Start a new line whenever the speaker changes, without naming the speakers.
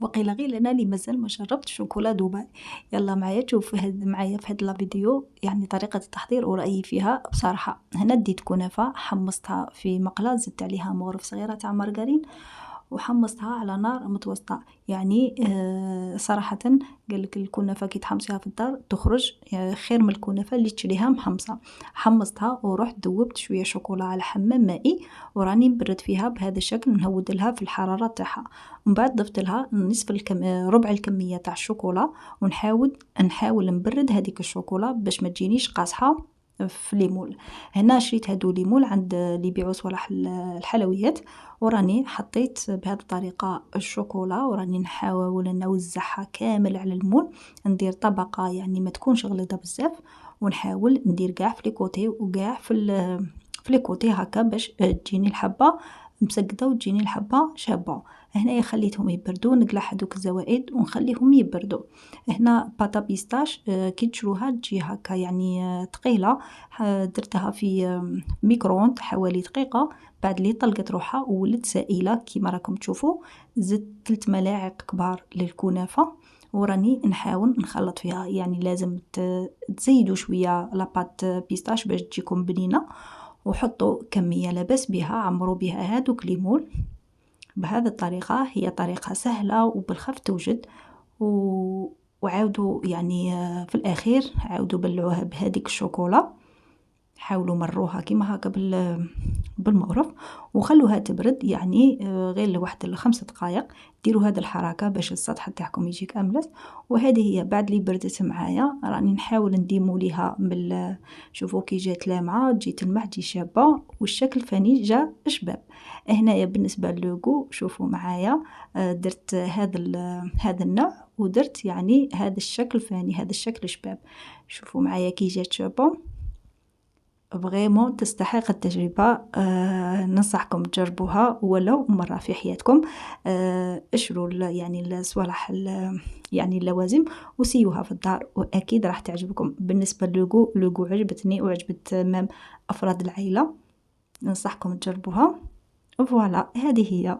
وقيل غير أنا اللي مازال ما جربتش شوكولا دبي. يلا معايا تشوف معايا في هاد الفيديو يعني طريقة التحضير ورأيي فيها. بصراحة هنا ديت كنافة حمصتها في مقلاة، زدت عليها مغرف صغيرة تاع مارغرين وحمصتها على نار متوسطة. يعني صراحة قالك الكنافة كي تحمصيها في الدار تخرج خير من الكنافة اللي تشريها محمصة. حمصتها ورحت ذوبت شوية شوكولا على حمام مائي وراني نبرد فيها بهذا الشكل، نهود لها في الحرارة تاعها. ومن بعد ضفت لها نصف ربع الكمية تاع الشوكولا، ونحاول نبرد هذيك الشوكولا باش ما تجينيش قاصحة في ليمول. هنا شريت هادو ليمول عند اللي يبيعوا صوالح الحلويات، وراني حطيت بهذه الطريقة الشوكولا وراني نحاول نوزعها كامل على المول. ندير طبقة يعني ما تكونش غليظة بزاف، ونحاول ندير قاع في لي كوتي وقاع في لي كوتي هكا باش تجيني الحبة مسقطة وتجيني الحبة شابة. هنايا خليتهم يبردوا، نقلع هذوك الزوائد ونخليهم يبردوا. هنا باتا بيستاش كي تشروها تجي هكا يعني ثقيلة، درتها في ميكرووند حوالي دقيقة، بعد لي طلقت روحها وولت سائلة كيما راكم تشوفوا. زدت 3 ملاعق كبار للكنافة وراني نحاول نخلط فيها. يعني لازم تزيدوا شوية لاباط بيستاش باش تجيكم بنينة، وحطوا كمية لاباس بها، عمروا بها هادوك ليمول. بهذه الطريقة هي طريقة سهلة وبالخف توجد. وعاودوا يعني في الأخير عاودوا بلعوها بهذيك الشوكولا، حاولوا مروها كيما هكا بالمغرف وخلوها تبرد يعني غير لواحد 5 دقائق. ديروا هذه الحركة باش السطح تاعكم يجيك أملس. وهذه هي بعد لي بردت معايا راني نحاول نديمو ليها شوفوا كي جات لامعة تجي تلمع تجي شابة، والشكل فاني جا شباب. هنايا بالنسبة للوغو شوفوا معايا درت هذا النوع ودرت يعني هذا الشكل فاني، هذا الشكل شباب. شوفوا معايا كي جات شابة فريمون تستحق التجربة. ننصحكم تجربوها ولو مرة في حياتكم. اشروا يعني الصوالح يعني اللوازم وسيوها في الدار وأكيد راح تعجبكم. بالنسبة للوغو عجبتني وعجبت مام أفراد العائلة. ننصحكم تجربوها. فوالا هذه هي.